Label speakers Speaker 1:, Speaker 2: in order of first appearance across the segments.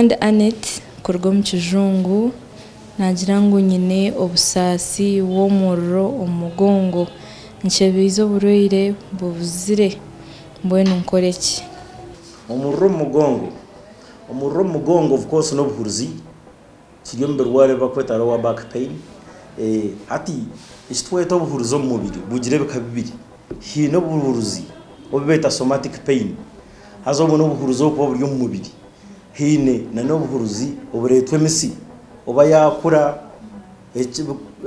Speaker 1: and Annette kurwa mu kijungu nagira ngo nyine obusasi w'omurro omugongo nchebizo buroire buvuzire mbwenu nkoreki
Speaker 2: omurro mugongo of course no buhuruzi kiriyo mberware bakwetara wa back pain ati istweta obuhuruzo mu mubiri bugire bikabibiri hino buhuruzi obeta somatic pain hazo bono buhuruzo ko buri mu mubiri hine na no buhuruzi oburetwe misi oba yakura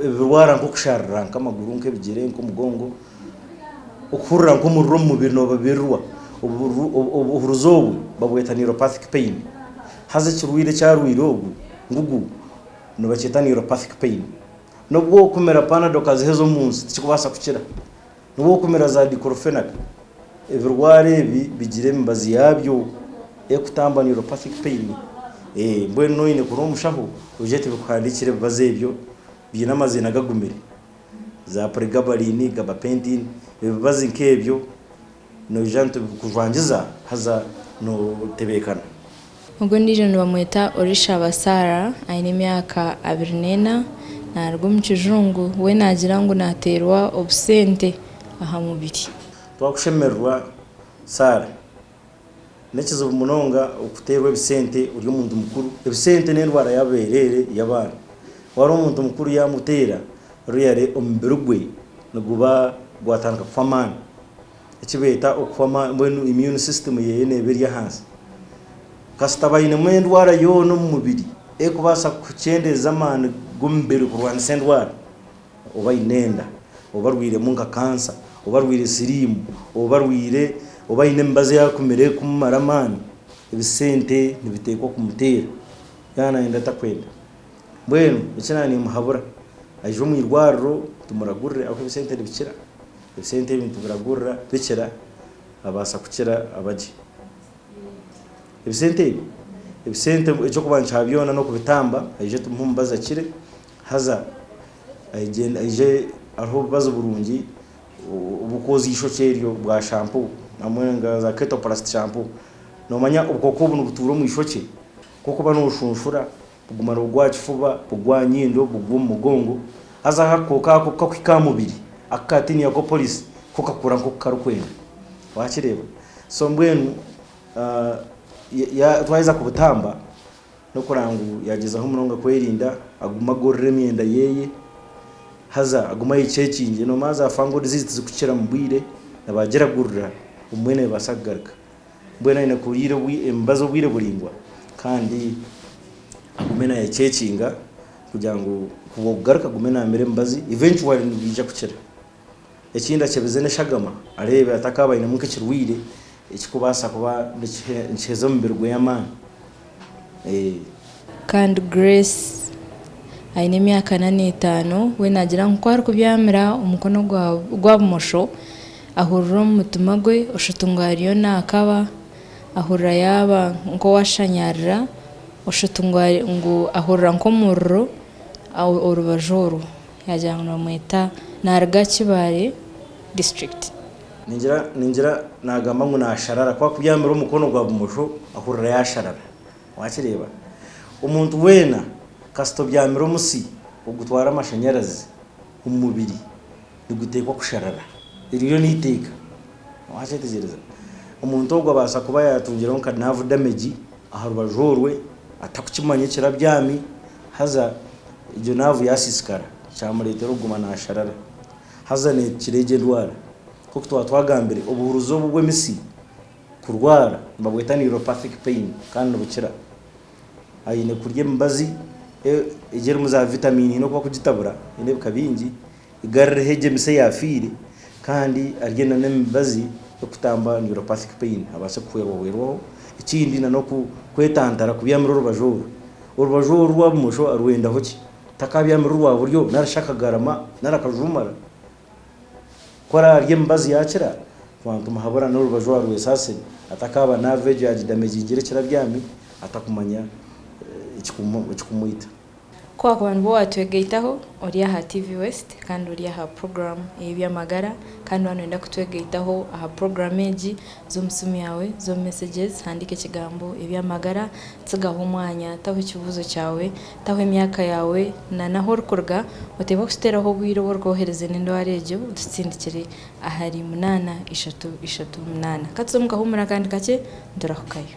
Speaker 2: ebirwara nko kusharra nkamaguru nkebigire nko mugongo okurra nko murro mu mubiri no babirwa obuhuruzo babweta neuropathic pain haze kirwire cyarwire ogu ngugu no baceta neuropathic pain nubwo kumera panado kazihezo munsi tikubasa kukira nubwo kumera za diclofenac ebirware bigire mbazi yabyo ekutamba neuropathic pain mbwenu ine kuro mushaho ujete bikandikire bazebyo bina amazina gagumire za pregabalini gabapentin bibazi nkebyo no janto kuvangiza haza no tebekana
Speaker 1: ubwo ndije bamweta Orisha Basara aine myaka 24 narwo mu kijungu we nagira ngo naterwa obsente aha mubiri
Speaker 2: twakushemerwa Sara nekizo munonga okuterwa ebisente uri umuntu mukuru ebisente n'endwara yaberere yabana wari umuntu mukuru yamutera ruyare ombirugwe nuguba gwatanga kwamana ekibeta okwama mbwenu immune system yeye nebirya hansi kasitabayine mwendwara yono mu mubiri ekubasa kuchendeza amana gumbere kurwana sendwara obayinenda obarwire munka kansa obarwire sirimu obarwire obayine mbaze yakumere kumaramani ebisente nibitekwa kumutera yana enda takwenda mbwenu ikinani muhabura ajo mu irwarro tumuragurre aho ebisente bikira ebisente bintu biragurra bikira abasa kukira abaji ebisente ejo kubancha byona no kubitamba aje tumumbaza kire haza aje aho bazo burungi ubukozi ishoceryo bwa shampoo namwenga za ketoplast shampoo no manya ubukoko bunu buturo mu ishoce koko bano ushunshura bugumara ugwachifuba bugwanyindo bugumugongo haza hakoka ko kwikamubiri akatini yako police kokakura nko karukwenda wakireba so mbwenu ya twaiza kubutamba no kurangu yageza aho muronga kwerinda aguma gorre myenda yeye haza aguma yicekinje no maza afango disease zikukira mbwire nabagera gurra umwene basagaruka mbwena ine kurire embazo bwire buringwa kandi agumena yacekinga kugira ngo kubogaruka gumena amere mbazi eventually nibija kukira ekinda cyebezene shagama arebe atakaba ine munke kirwire ekikubasa kuba nchezo mbirwe yamana
Speaker 1: kandi Grace aine myaka 5 we nagira ngo kwari kubyamira umukono gwa bumosho ahurura mutuma gwe ushutungariyo nakaba ahurura yaba ngo washanyarira ushutungari ngo ahurura nko murro au orubajoro yagira ngo mweta narga kibare district ninjira nagamba ngo nasharara kwa kubyamira umukono gwa bumosho ahurura yasharara wakireba umuntu wena kasto byamira umusi ugutwara amashanyarazi umubiri bigutekwa kusharara iriyo niteka wachetegereza umuntu ogwa basa kuba yatungiraho ka nerve damage aharubajorwe atakukimanye kirabyami haza ibyo nerve yasiskara cyamuretera uguma nasharara haza ne kirege ndwara kuko twagambire ubuhuruzo bwe misi kurwara babweta neuropathic pain kandi bukira ayine kurye mbazi ejere muza vitamini no kwa kugitabura ine kabingi igarre heje mise yafire kandi arigenda nembazi yo kutamba neuropathic pain abasha kuwerwaho ikindi na no kwetantara kubyamira urubajoro rwa musho arwenda hoki takabyamira rwa buryo narashaka garama narakajumara kora arye mbazi yakira kwantu mahabura n'urubajoro rwesase atakaba na veje damage ingire kirabyami atakumanya ikikumuita kwa abantu bo watwegeitaho uri aha TV West kandi uri aha program y'amagara kandi wanenda kutwegeitaho aha program eji zo musumi yawe zo messages handike kigambo y'amagara tsigaho umwanya taho ikibuzo cyawe taho imyaka yawe na naho rukorga uteba kusteraho bwiro borwohereze nindo warejo dutsindikire ahari 8 3 3 8 katsomuka humura kandi kake ndurahukayo